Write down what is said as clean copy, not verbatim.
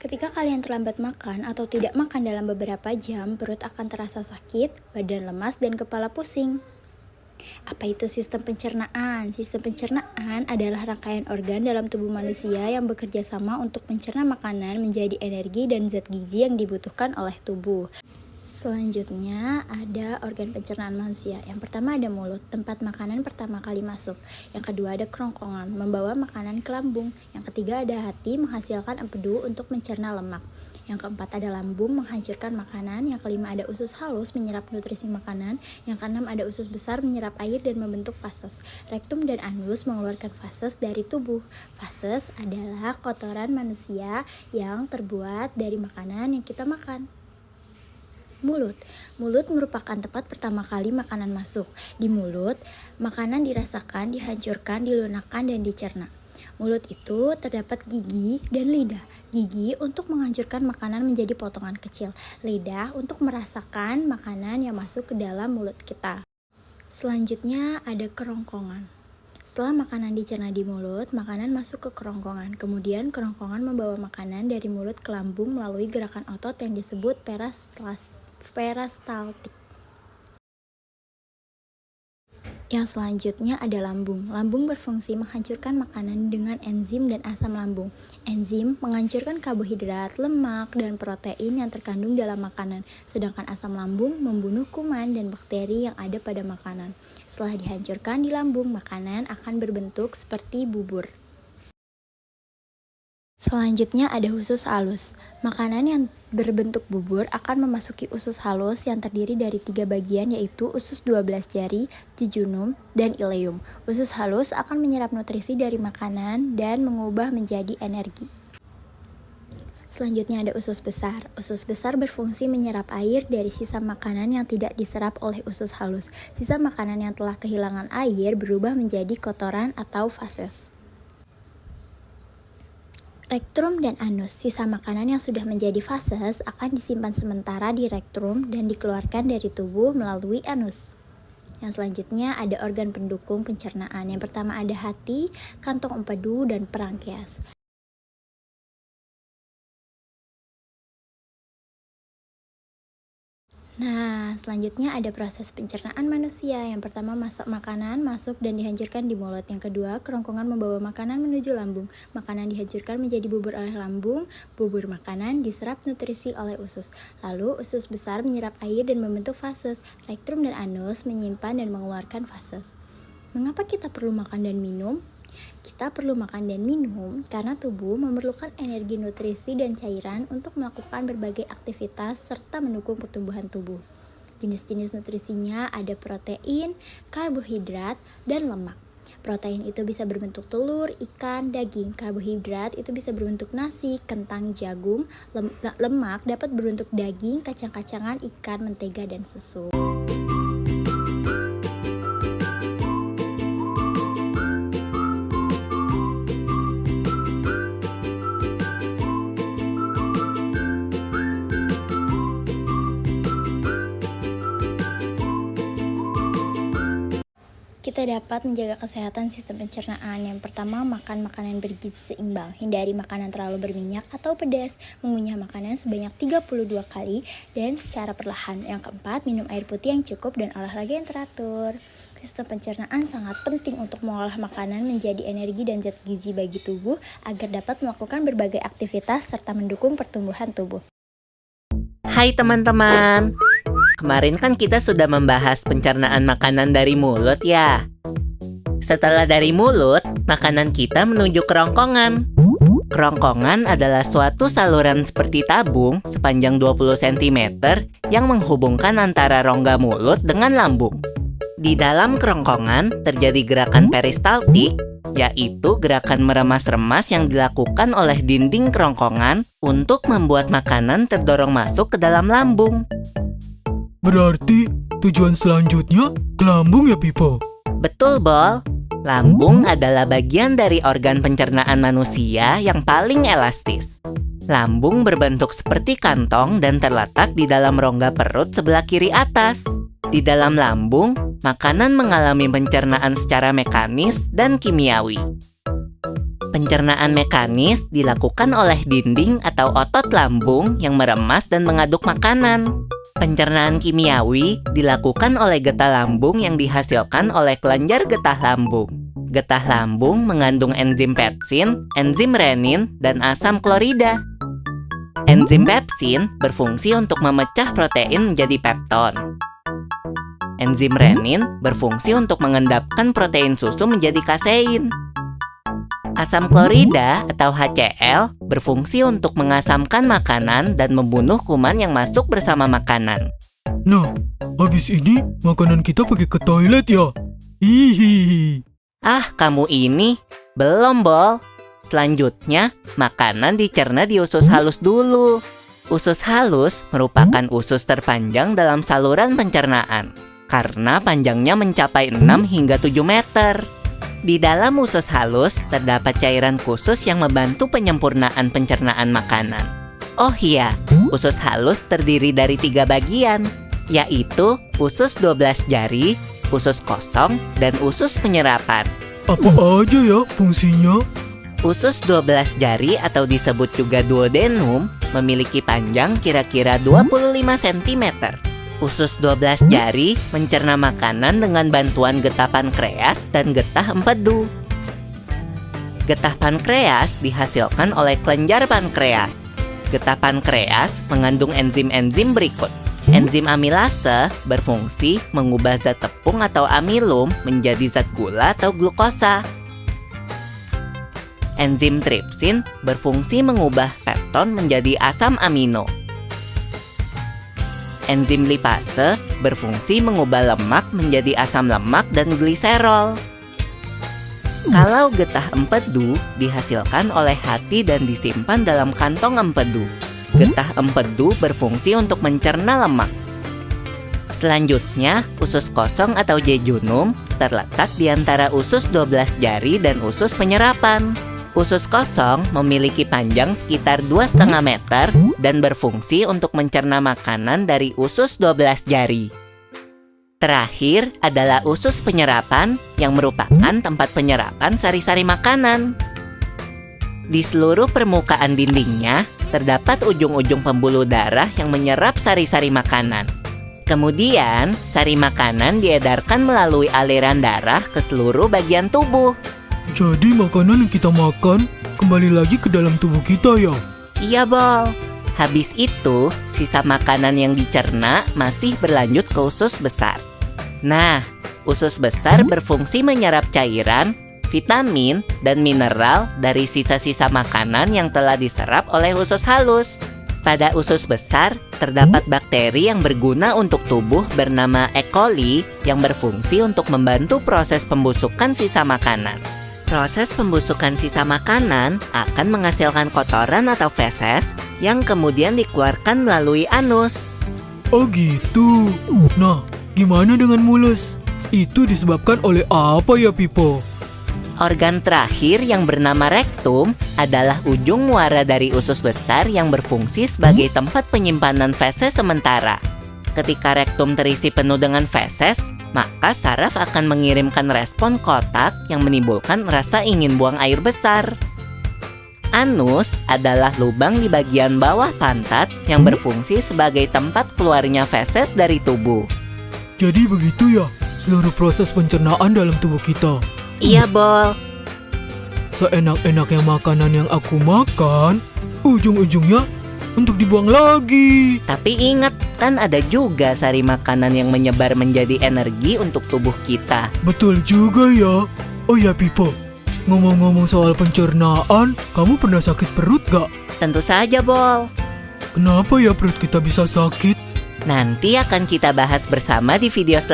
Ketika kalian terlambat makan atau tidak makan dalam beberapa jam, perut akan terasa sakit, badan lemas, dan kepala pusing. Apa itu sistem pencernaan? Sistem pencernaan adalah rangkaian organ dalam tubuh manusia yang bekerja sama untuk mencerna makanan menjadi energi dan zat gizi yang dibutuhkan oleh tubuh. Selanjutnya ada organ pencernaan manusia. Yang pertama ada mulut, tempat makanan pertama kali masuk. Yang kedua ada kerongkongan, membawa makanan ke lambung. Yang ketiga ada hati, menghasilkan empedu untuk mencerna lemak. Yang keempat ada lambung, menghancurkan makanan. Yang kelima ada usus halus, menyerap nutrisi makanan. Yang keenam ada usus besar, menyerap air dan membentuk fases. Rektum dan anus mengeluarkan fases dari tubuh. Fases adalah kotoran manusia yang terbuat dari makanan yang kita makan. Mulut merupakan tempat pertama kali makanan masuk. Di mulut, makanan dirasakan, dihancurkan, dilunakkan, dan dicerna. Mulut itu terdapat gigi dan lidah. Gigi untuk menghancurkan makanan menjadi potongan kecil. Lidah untuk merasakan makanan yang masuk ke dalam mulut kita. Selanjutnya ada kerongkongan. Setelah makanan dicerna di mulut, makanan masuk ke kerongkongan. Kemudian kerongkongan membawa makanan dari mulut ke lambung melalui gerakan otot yang disebut peristaltik. Yang selanjutnya ada lambung. Lambung berfungsi menghancurkan makanan dengan enzim dan asam lambung. Enzim menghancurkan karbohidrat, lemak, dan protein yang terkandung dalam makanan, sedangkan asam lambung membunuh kuman dan bakteri yang ada pada makanan. Setelah dihancurkan di lambung, makanan akan berbentuk seperti bubur. Selanjutnya ada usus halus. Makanan yang berbentuk bubur akan memasuki usus halus yang terdiri dari 3 bagian, yaitu usus 12 jari, jejunum, dan ileum. Usus halus akan menyerap nutrisi dari makanan dan mengubah menjadi energi. Selanjutnya ada usus besar. Usus besar berfungsi menyerap air dari sisa makanan yang tidak diserap oleh usus halus. Sisa makanan yang telah kehilangan air berubah menjadi kotoran atau fases. Rektrum dan anus. Sisa makanan yang sudah menjadi fases akan disimpan sementara di rektrum dan dikeluarkan dari tubuh melalui anus. Yang selanjutnya ada organ pendukung pencernaan. Yang pertama ada hati, kantong empedu, dan pankreas. Nah, selanjutnya ada proses pencernaan manusia. Yang pertama, makanan masuk dan dihancurkan di mulut. Yang kedua, kerongkongan membawa makanan menuju lambung. Makanan dihancurkan menjadi bubur oleh lambung. Bubur makanan diserap nutrisi oleh usus. Lalu, usus besar menyerap air dan membentuk fases. Rektrum dan anus menyimpan dan mengeluarkan fases. Mengapa kita perlu makan dan minum? Kita perlu makan dan minum karena tubuh memerlukan energi, nutrisi, dan cairan untuk melakukan berbagai aktivitas serta mendukung pertumbuhan tubuh. Jenis-jenis nutrisinya ada protein, karbohidrat, dan lemak. Protein itu bisa berbentuk telur, ikan, daging. Karbohidrat itu bisa berbentuk nasi, kentang, jagung. Lemak dapat berbentuk daging, kacang-kacangan, ikan, mentega, dan susu. Kita dapat menjaga kesehatan sistem pencernaan. Yang pertama, makan makanan bergizi seimbang. Hindari makanan terlalu berminyak atau pedas. Mengunyah makanan sebanyak 32 kali dan secara perlahan. Yang keempat, minum air putih yang cukup dan olahraga yang teratur. Sistem pencernaan sangat penting untuk mengolah makanan menjadi energi dan zat gizi bagi tubuh agar dapat melakukan berbagai aktivitas serta mendukung pertumbuhan tubuh. Hai teman-teman, kemarin kan kita sudah membahas pencernaan makanan dari mulut ya. Setelah dari mulut, makanan kita menuju kerongkongan. Kerongkongan adalah suatu saluran seperti tabung sepanjang 20 cm yang menghubungkan antara rongga mulut dengan lambung. Di dalam kerongkongan terjadi gerakan peristaltik, yaitu gerakan meremas-remas yang dilakukan oleh dinding kerongkongan untuk membuat makanan terdorong masuk ke dalam lambung. Berarti tujuan selanjutnya ke lambung ya, Pipo? Betul, Bol. Lambung adalah bagian dari organ pencernaan manusia yang paling elastis. Lambung berbentuk seperti kantong dan terletak di dalam rongga perut sebelah kiri atas. Di dalam lambung, makanan mengalami pencernaan secara mekanis dan kimiawi. Pencernaan mekanis dilakukan oleh dinding atau otot lambung yang meremas dan mengaduk makanan. Pencernaan kimiawi dilakukan oleh getah lambung yang dihasilkan oleh kelenjar getah lambung. Getah lambung mengandung enzim pepsin, enzim renin, dan asam klorida. Enzim pepsin berfungsi untuk memecah protein menjadi pepton. Enzim renin berfungsi untuk mengendapkan protein susu menjadi kasein. Asam klorida atau HCl berfungsi untuk mengasamkan makanan dan membunuh kuman yang masuk bersama makanan. Nah, habis ini makanan kita pergi ke toilet ya? Hihihi. Ah, kamu ini belum, Bol. Selanjutnya, makanan dicerna di usus halus dulu. Usus halus merupakan usus terpanjang dalam saluran pencernaan karena panjangnya mencapai 6 hingga 7 meter. Di dalam usus halus terdapat cairan khusus yang membantu penyempurnaan pencernaan makanan. Oh iya, usus halus terdiri dari 3 bagian, yaitu usus 12 jari, usus kosong, dan usus penyerapan. Apa aja ya fungsinya? Usus 12 jari atau disebut juga duodenum memiliki panjang kira-kira 25 cm. Usus 12 jari mencerna makanan dengan bantuan getah pankreas dan getah empedu. Getah pankreas dihasilkan oleh kelenjar pankreas. Getah pankreas mengandung enzim-enzim berikut. Enzim amilase berfungsi mengubah zat tepung atau amilum menjadi zat gula atau glukosa. Enzim tripsin berfungsi mengubah pepton menjadi asam amino. Enzim lipase berfungsi mengubah lemak menjadi asam lemak dan gliserol. Kalau getah empedu dihasilkan oleh hati dan disimpan dalam kantong empedu. Getah empedu berfungsi untuk mencerna lemak. Selanjutnya, usus kosong atau jejunum terletak di antara usus 12 jari dan usus penyerapan. Usus kosong memiliki panjang sekitar 2,5 meter dan berfungsi untuk mencerna makanan dari usus 12 jari. Terakhir adalah usus penyerapan yang merupakan tempat penyerapan sari-sari makanan. Di seluruh permukaan dindingnya terdapat ujung-ujung pembuluh darah yang menyerap sari-sari makanan. Kemudian, sari makanan diedarkan melalui aliran darah ke seluruh bagian tubuh. Jadi makanan yang kita makan kembali lagi ke dalam tubuh kita ya? Iya, Bol. Habis itu, sisa makanan yang dicerna masih berlanjut ke usus besar. Nah, usus besar berfungsi menyerap cairan, vitamin, dan mineral dari sisa-sisa makanan yang telah diserap oleh usus halus. Pada usus besar, terdapat bakteri yang berguna untuk tubuh bernama E. coli yang berfungsi untuk membantu proses pembusukan sisa makanan. Proses pembusukan sisa makanan akan menghasilkan kotoran atau feses yang kemudian dikeluarkan melalui anus. Oh gitu. Nah, gimana dengan mulus? Itu disebabkan oleh apa ya, Pipo? Organ terakhir yang bernama rektum adalah ujung muara dari usus besar yang berfungsi sebagai tempat penyimpanan feses sementara. Ketika rektum terisi penuh dengan feses, maka saraf akan mengirimkan respon kotak yang menimbulkan rasa ingin buang air besar. Anus adalah lubang di bagian bawah pantat yang berfungsi sebagai tempat keluarnya feses dari tubuh. Jadi begitu ya, seluruh proses pencernaan dalam tubuh kita. Iya, Bol. Seenak-enaknya makanan yang aku makan, ujung-ujungnya untuk dibuang lagi. Tapi ingat, kan ada juga sari makanan yang menyebar menjadi energi untuk tubuh kita. Betul juga ya. Oh ya, Pipo, ngomong-ngomong soal pencernaan, kamu pernah sakit perut gak? Tentu saja, Bol. Kenapa ya perut kita bisa sakit? Nanti akan kita bahas bersama di video selanjutnya.